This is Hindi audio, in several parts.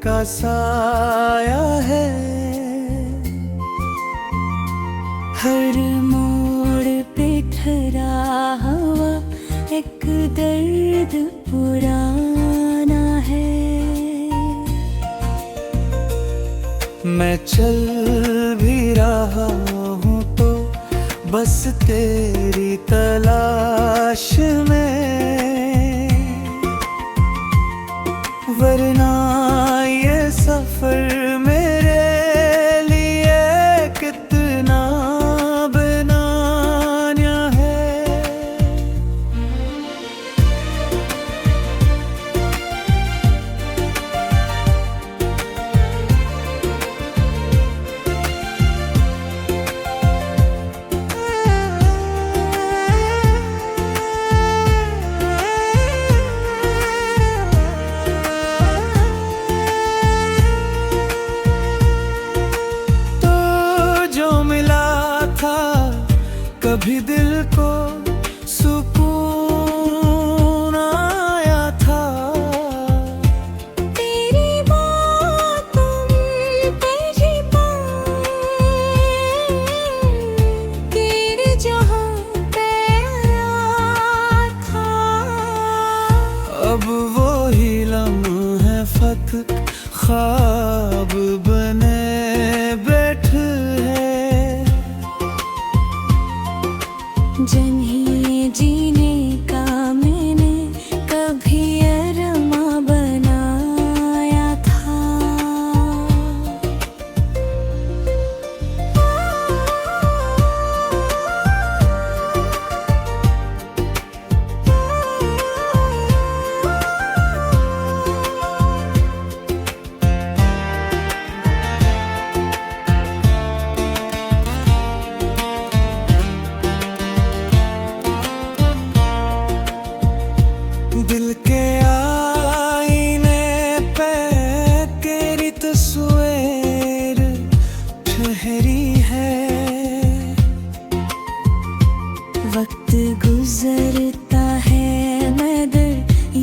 का साया है। हर मोड़ पे ठहरा हुआ एक दर्द पुराना है। मैं चल भी रहा हूँ तो बस तेरी तलाश में, वरना ये सफर मेरे लिए कितना बेमानी है। कभी दिल को सुकून आया था, तेरी बातों पे छिपा तेरे जहां पे आया था। अब वो ही लम्हे फत ख्वाब बने बैठे हैं। जिन्हें जीने का मैंने कभी अरमा बनाया था। दिल के आईने पे तेरी तस्वीर ठहरी है। वक्त गुजरता है मगर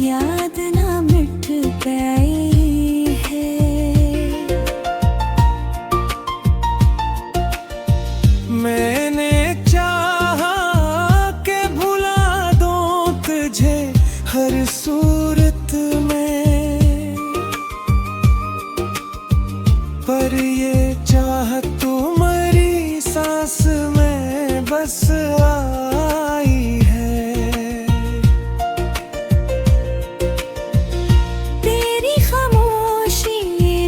याद ना मिट गई है। मैंने चाहा के भुला दूं तुझे हर सूरत में, पर ये चाहत तुम्हारी सांस में बस आई है। तेरी खामोशी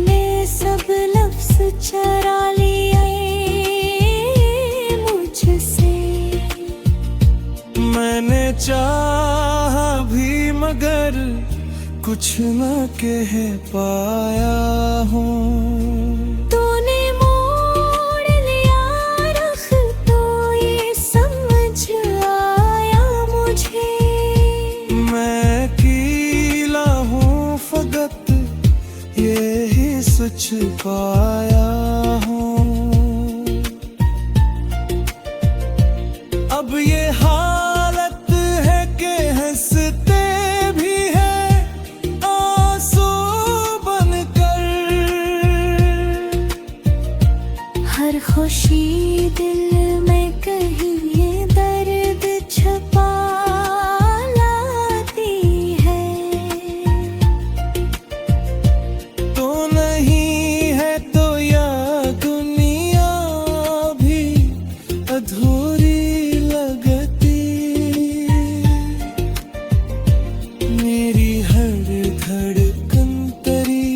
ने सब लफ्ज चरा लिए मुझसे। मैंने चाहा भी मगर कुछ न कह पाया हूँ। तूने मोड़ लिया रख तो ये समझ आया मुझे। मैं अकेला हूँ फकत यही सच पाया हूँ। अब ये हालत है कि हंसते भी है आंसू बनकर। हर खुशी दिल में कहीं ये दर्द छुपा लाती है। तो नहीं है तो या दुनिया भी अधूरी लगती। मेरी हर धड़कन तेरी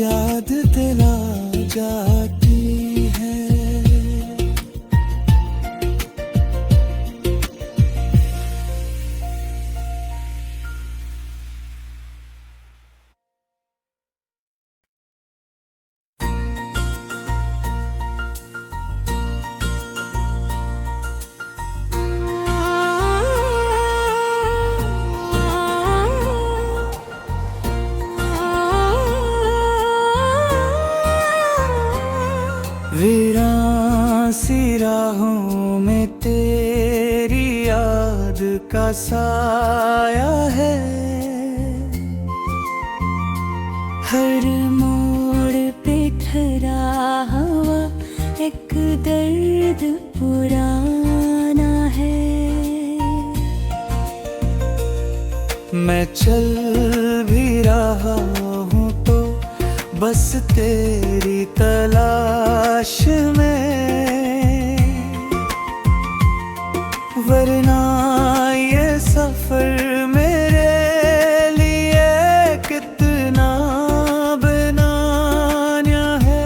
याद दिला जाती है। वीरान सी राहों में तेरी याद का साया है। हर मोड़ पे ठहरा हुआ एक दर्द पुराना है। मैं चल भी रहा हूँ तो बस तेरी तलाश में, वरना ये सफर मेरे लिए कितना बेमानी है।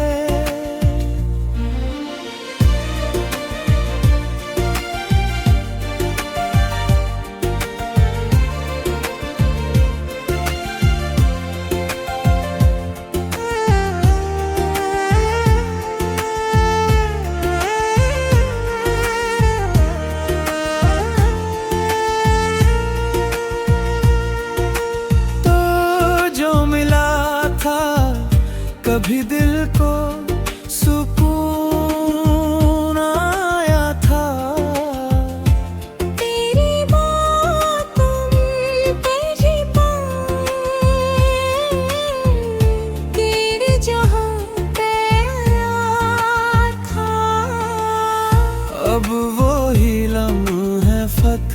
कभी दिल को सुकून आया था, तेरी बातों पे जी पाए तेरे जहां पे आया था। अब वो ही लम्हे फत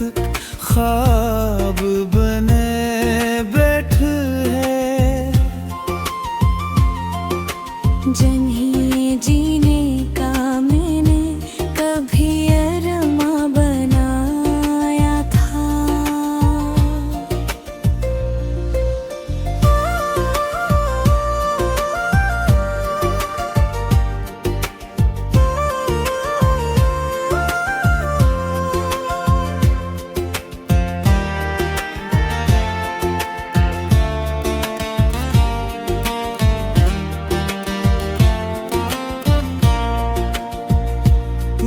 ख्वाब बने बैठे हैं। जिन्हें जीने का मैंने कभी अरमा बनाया था।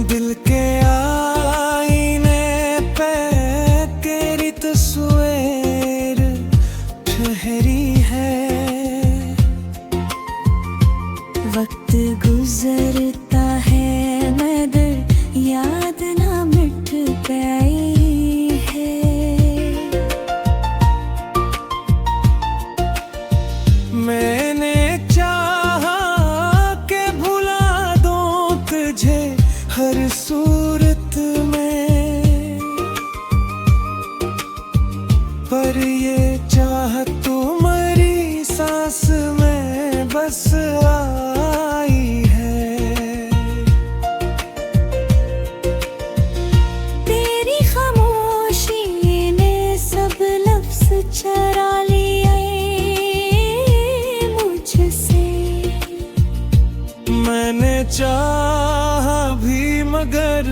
दिल के आईने पे तेरी तस्वीर ठहरी है। वक्त गुजरता है मगर याद ना मिट पाई है। मैंने चाहा के भुला दूं तुझे हर सूरत में, पर ये चाहत तुम्हारी सांस में बस आई है। तेरी खामोशी ने सब लफ्ज चरा लिए मुझसे। मैंने चाहा भी मगर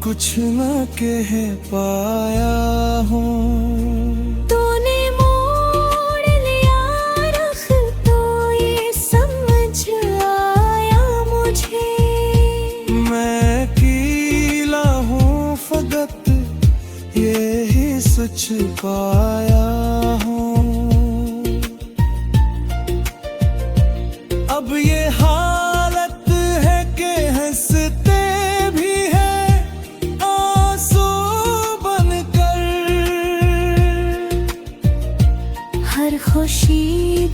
कुछ न कह पाया हूँ। तूने मोड़ लिया रख तो ये समझ आया मुझे। मैं कीला हूँ फकत यही सच पाया हूँ। अब ये हालत है कि हंसते भी है आंसू बनकर। हर खुशी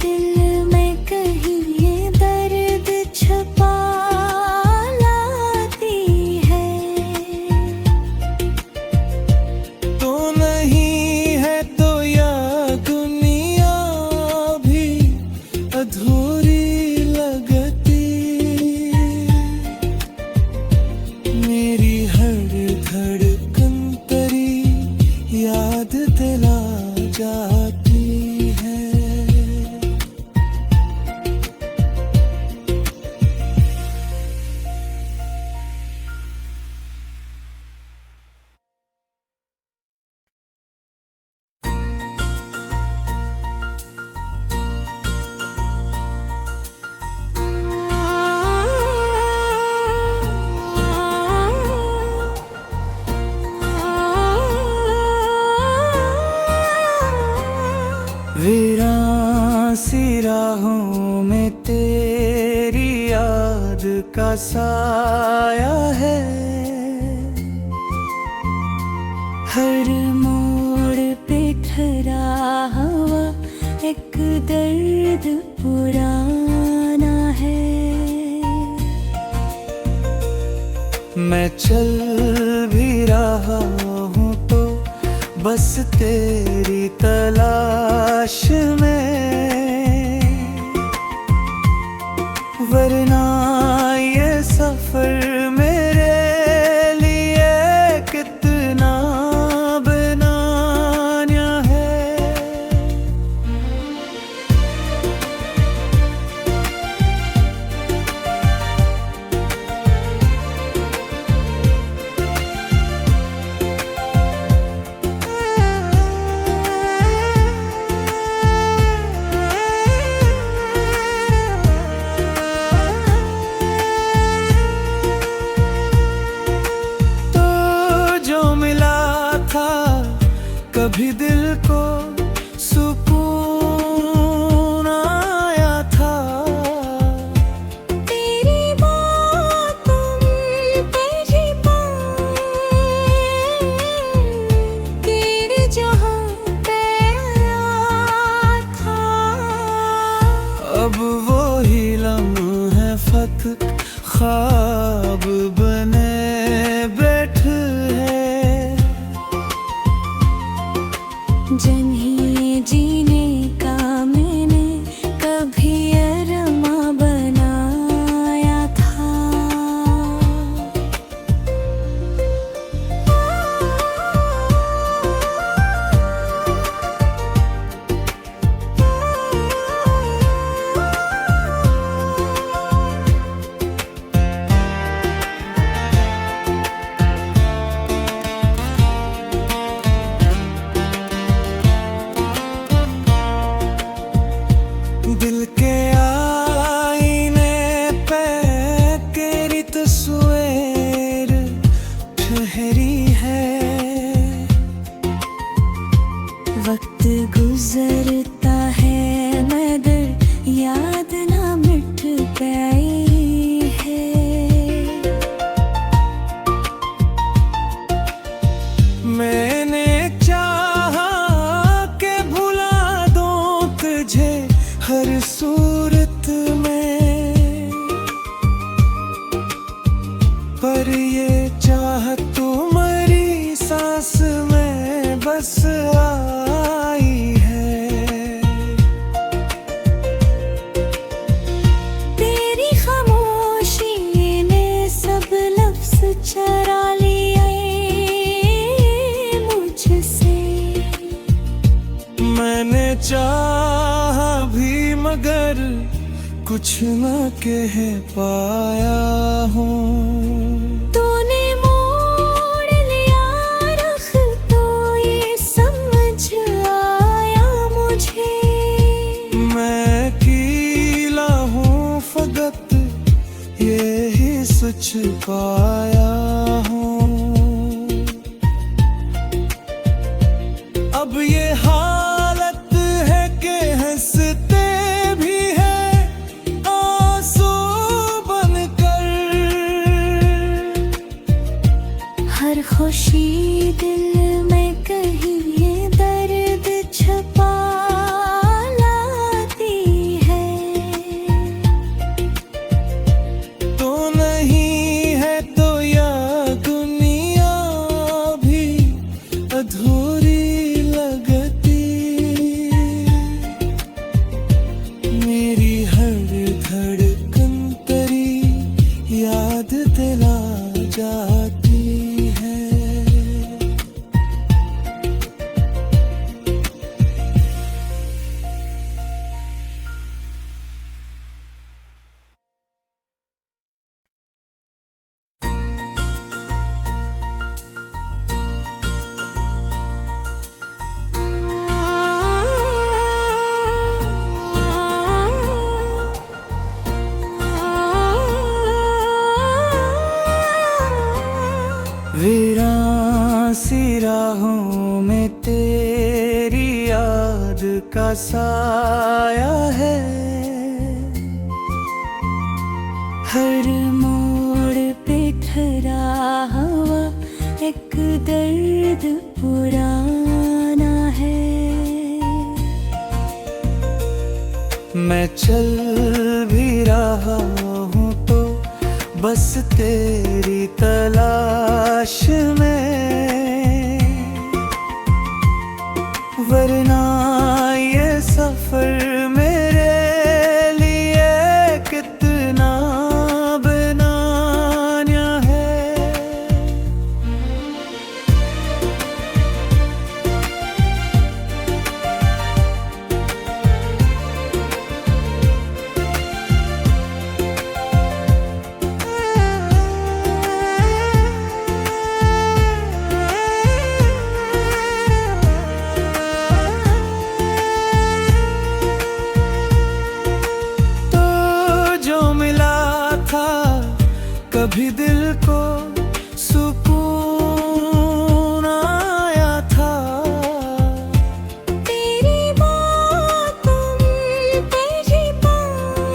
दिल में कहीं ये दर्द छुपा लाती है। तो नहीं है तो या दुनिया भी अधूरी लगती। मेरी हर धड़कन तेरी याद दिला जाती है। वीरान सी राहों में तेरी याद का साया है। हर मोड़ पे ठहरा हुआ एक दर्द पुराना है। मैं चल भी रहा हूँ तो बस तेरी तलाश में, वरना ये सफर मेरे लिए कितना बेमानी है। कभी दिल को सुकून आया था, तेरी बातों पे जी तेरे जहां पे आया था। अब वो ही लम्हा फत ख्वाब बने बैठे हैं। जन्ही जीने का मैंने कभी अरमा बनाया था। दिल के आईने पे तेरी तस्वीर ठहरी है। वक्त गुजरता है मगर याद ना मिट गई है। मैंने चाहा के भुला दूं तुझे हर सूरत में, पर ये चाहत तुम्हारी सांस में बस आई है। तेरी खामोशी ने सब लफ्ज चरा लिए मुझसे। मैंने चाहा भी मगर कुछ न कह पाया हूँ। तूने मोड़ लिया रख तो ये समझ आया मुझे। मैं अकेला हूँ फकत यही सच पाया हूँ। अब ये हालत है कि हंसते भी है आंसू बनकर। हर खुशी दिल में कहीं ये दर्द छुपा लाती है। तो नहीं है तो या दुनिया भी अधूरी लगती। मेरी हर धड़कन तेरी याद दिला जाती है। वीरान सी राहों में तेरी याद का साया है। हर मोड़ पे ठहरा हुआ एक दर्द पुराना है। मैं चल भी रहा हूँ तो बस तेरी तलाश में, वरना ये सफर मेरे लिए कितना बेमानी है। कभी दिल को सुकून आया था, तेरी बातों पे जी पाऊं,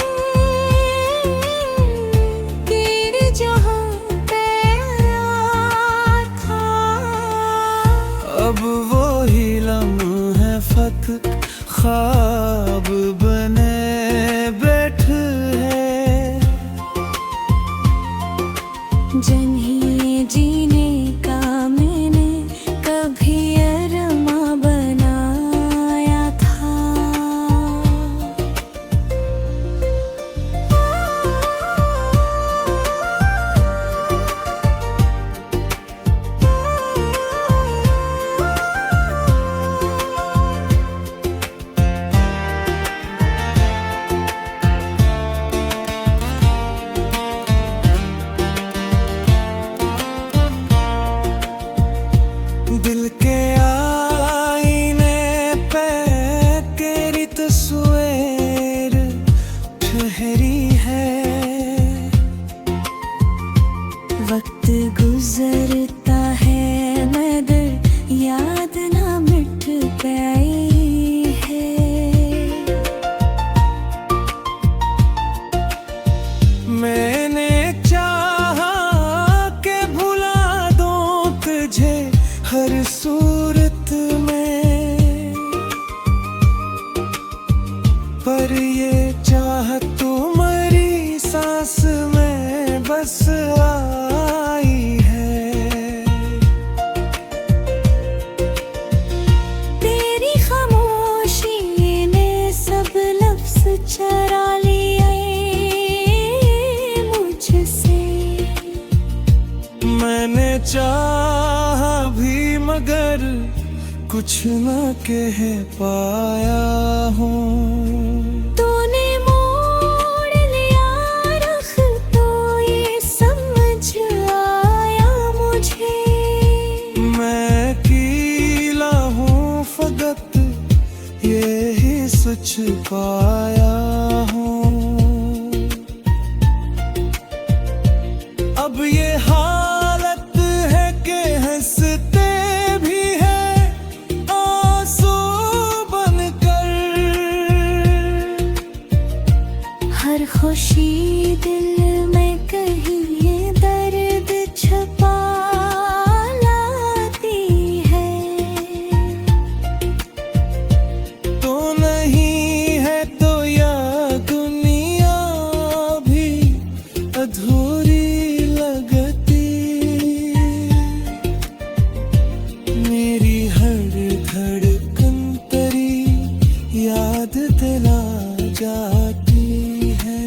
तेरे जहां पे आया था। अब वो ही लम्हा है फत ख्वाब बने बैठे है, जिन्हें जीने का मैंने कभी अरमा बनाया था। दिल के आईने पे तेरी तस्वीर ठहरी है, वक्त गुजरता है मगर याद ना मिट पाई है। मैंने चाहा के भुला दूं तुझे हर सूरत में, पर ये चाहत तुम्हारी सांस में बस आई है। तेरी खामोशी ने सब लफ्ज चरा लिए मुझसे, मैंने चाहा भी मगर कुछ न कह पाया हूँ। तूने मोड़ लिया रुख तो ये समझ आया मुझे, मैं अकेला हूँ फकत यही सच पाया हूँ। अब ये हालत है कि हंसते भी है आंसू बनकर, हर खुशी दिल में कहीं ये दर्द छुपा लाती है। तो नहीं है तो या दुनिया भी अधूरी लगती, मेरी हर धड़कन तेरी याद दिला जाती है।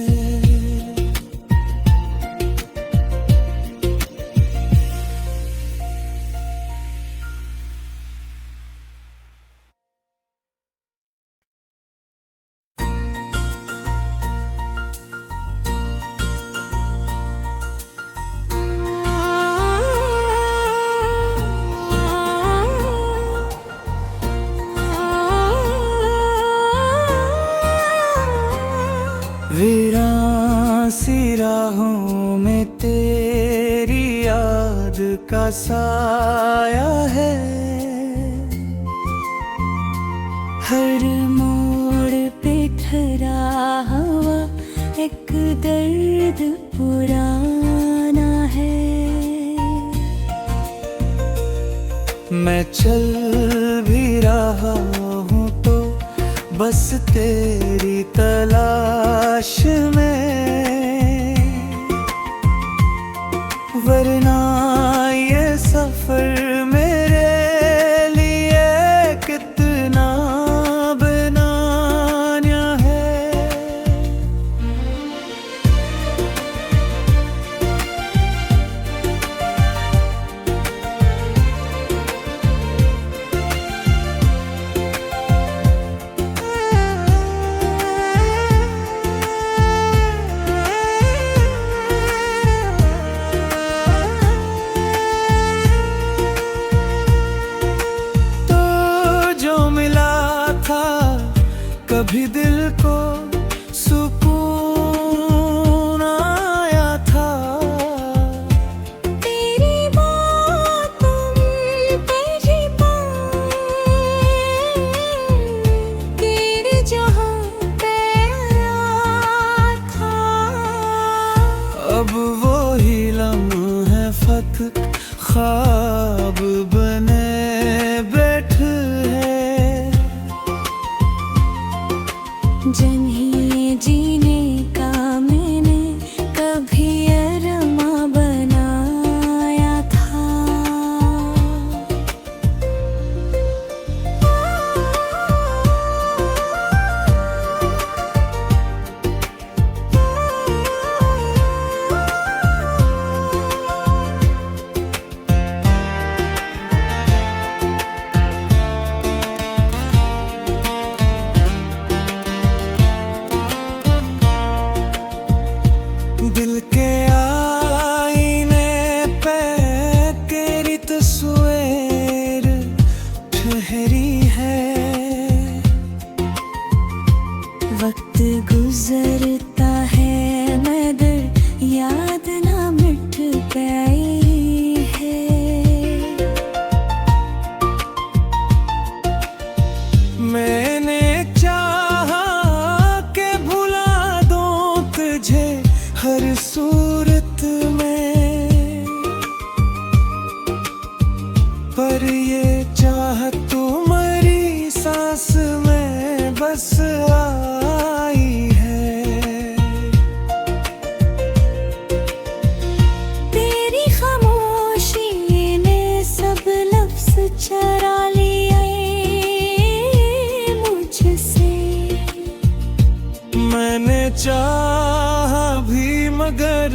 वीरान सी राहों में तेरी याद का साया है, हर मोड़ पे ठहरा हुआ एक दर्द पुराना है। मैं चल भी रहा हूँ तो बस तेरी तलाश में, वरना ये सफर मेरे लिए कितना बेमानी है। कभी दिल को सुकून आया था, तेरी बातों पे जी तेरे जहां पे आया था। अब वो ही लम्हा है फत ख्वाब बने बैठे हैं। जिन्हें जीने का मैंने कभी अरमा बनाया था। दिल के आईने पे तेरी तस्वीर ठहरी है। वक्त गुजरता है मगर याद ना मिट पाई है। मैंने चाहा के भुला दूं तुझे हर सूरत में, पर ये चाहत तुम्हारी सांस में बस आई है। तेरी खामोशी ने सब लफ्ज चरा लिए मुझसे। मैंने चाहा भी मगर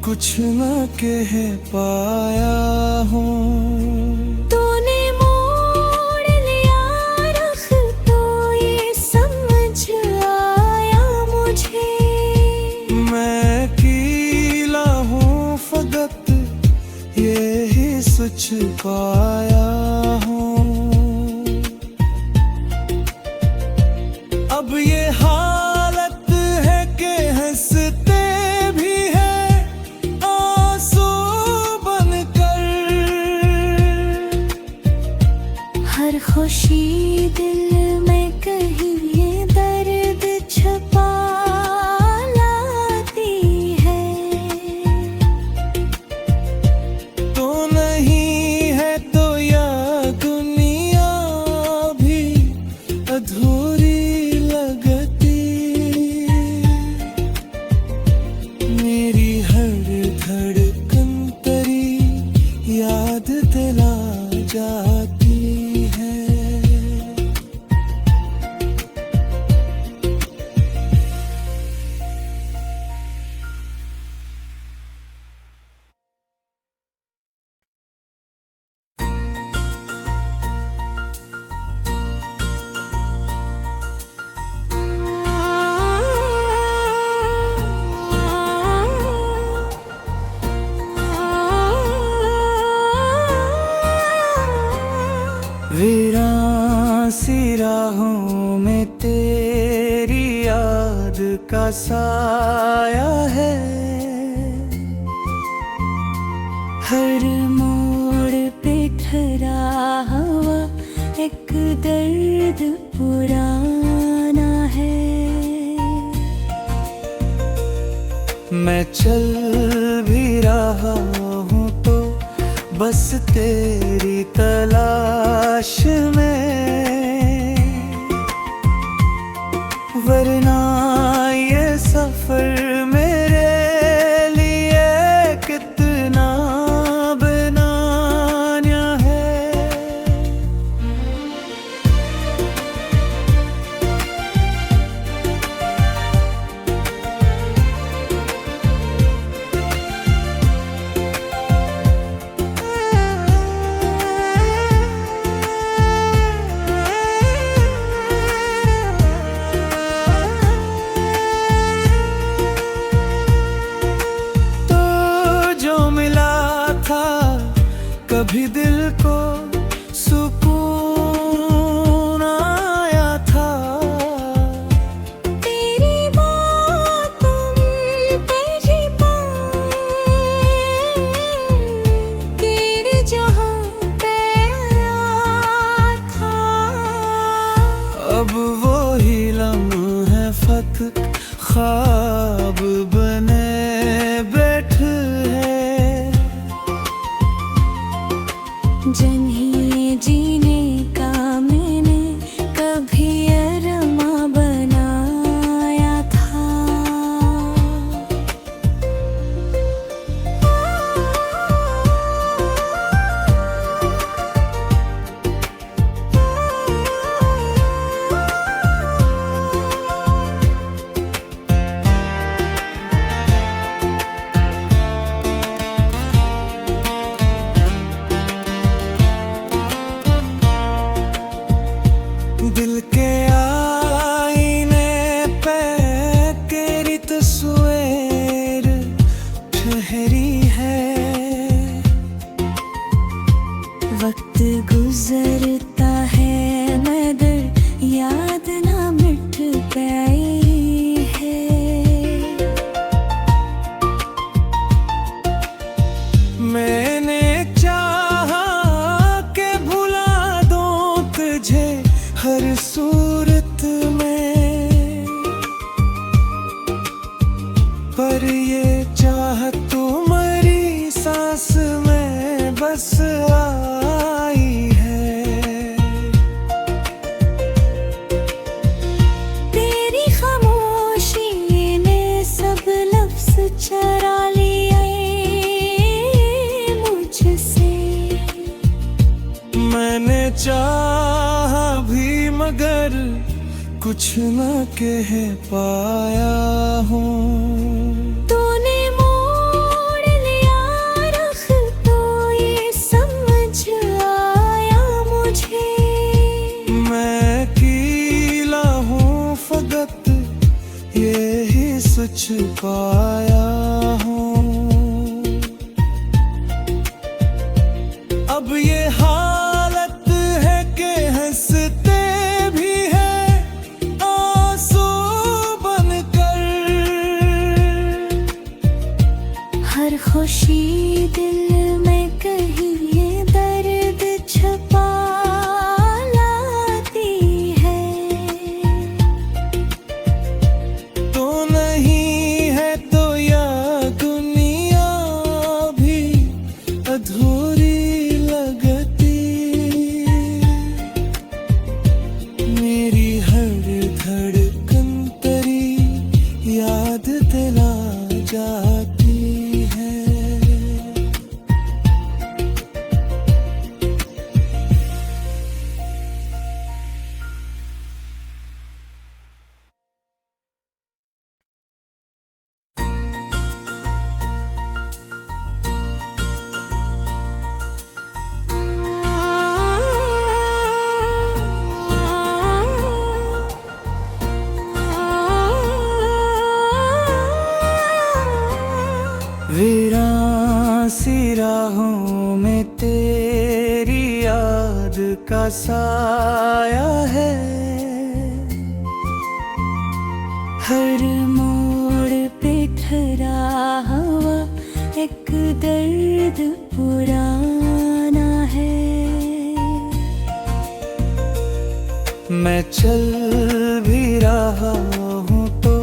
कुछ न कह पाया हूँ। तूने मोड़ लिया रख तो ये समझ आया मुझे। मैं अकेला हूँ फकत यही सोच पाया हूँ। अब ये हालत है कि हंसते भी है आंसू बनकर। हर खुशी दिल में कहीं ये दर्द छुपा लाती है। तो नहीं है तो या दुनिया भी अधूरी लगती। मेरी हर धड़कन तेरी याद दिला जाती है। वीरान सी राहों में तेरी याद का साया है। हर मोड़ पे ठहरा हुआ एक दर्द पुराना है। मैं चल भी रहा हूँ तो बस तेरी तलाश में, वरना ये सफर मेरे लिए कितना बेमानी है। कभी दिल को सुकून आया था, तेरी बातों पे जी पाऊं, तेरे जहां पे आया था। अब वो ही लम्हे फत ख्वाब बने बैठे हैं। जिन्हें जीने का मैंने कभी अरमा बनाया था। दिल के आईने पे तेरी तस्वीर ठहरी है। वक्त गुजरता है मगर याद ना मिट पाई है। मैंने चाहा के भुला दूं तुझे हर सूरत में, पर ये चाहत तुम्हारी सांस में बस आई है। तेरी खामोशी ने सब लफ्ज चरा लिए मुझसे। मैंने चाहा भी मगर कुछ न कह पाया हूँ। तूने मोड़ लिया रख तो ये समझ आया मुझे। मैं अकेला हूँ फकत यही सच पाया हूँ। अब ये हालत है कि हंसते भी है आंसू बनकर। हर खुशी दिल में कहीं ये दर्द छुपा लाती है। तो नहीं है तो या दुनिया भी अधूरी लगती। मेरी हर धड़कन तेरी याद दिला जाती है। वीरान सी राहों में तेरी याद का साया है। हर मोड़ पे ठहरा हुआ एक दर्द पुराना है। मैं चल भी रहा हूँ तो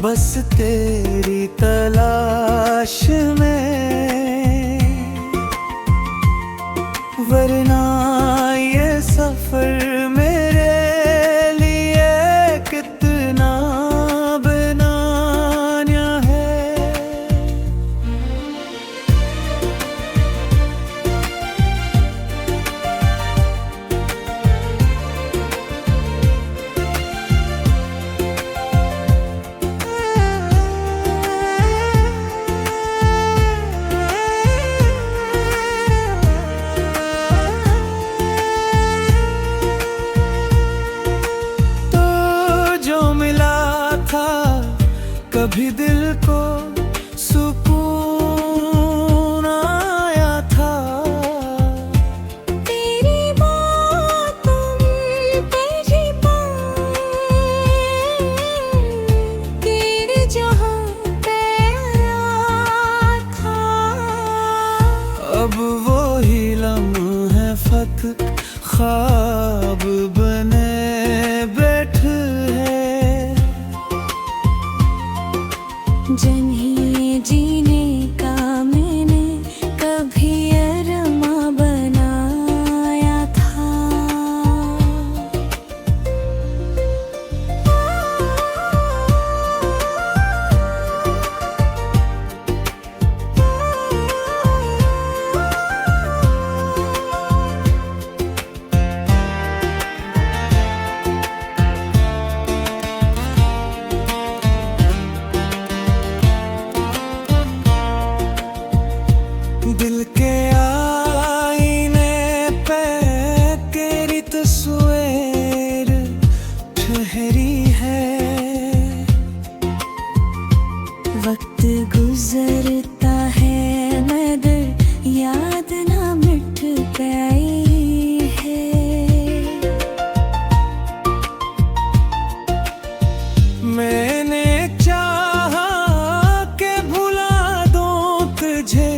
बस तेरी तलाश में, वरना ये सफर मेरे लिए कितना साथ ख्वाब बने बैठे है। जन्ही जीने का मैंने कभी अरमा बनाया था। दिल के आईने पे तेरी तस्वीर ठहरी है। वक्त गुजरता है मगर याद ना मिट पाई है। मैंने चाहा के भुला दूं तुझे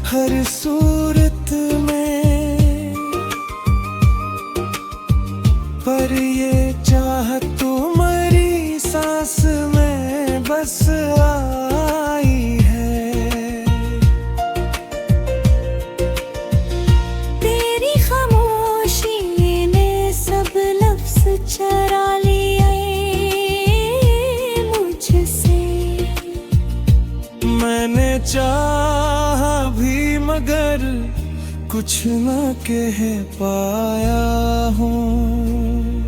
हर सूरत में, पर ये चाहत तुम्हारी सांस में बस आई है। तेरी खामोशी ने सब लफ्ज चरा लिए मुझसे। मैंने चाहा भी मगर कुछ न कह पाया हूँ।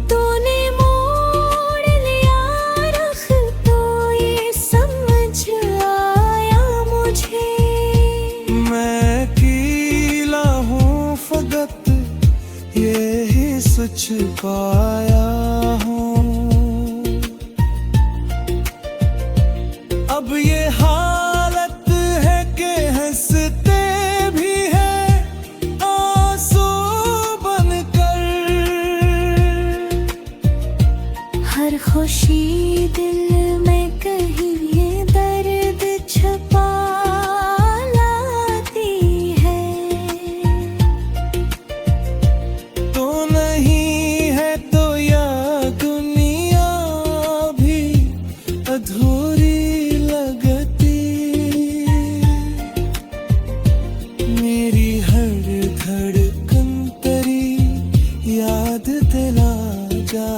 तूने मोड़ लिया रख तो ये समझ आया मुझे। मैं कीला हूँ फकत यही सच पाया हूँ। अब ये हालत है कि हंसते भी है आंसू बनकर। हर खुशी दिल में कहीं ये दर्द छुपा लाती है। तो नहीं है तो या दुनिया भी अधूरी लगती। मेरी हर धड़कन तेरी याद दिला जा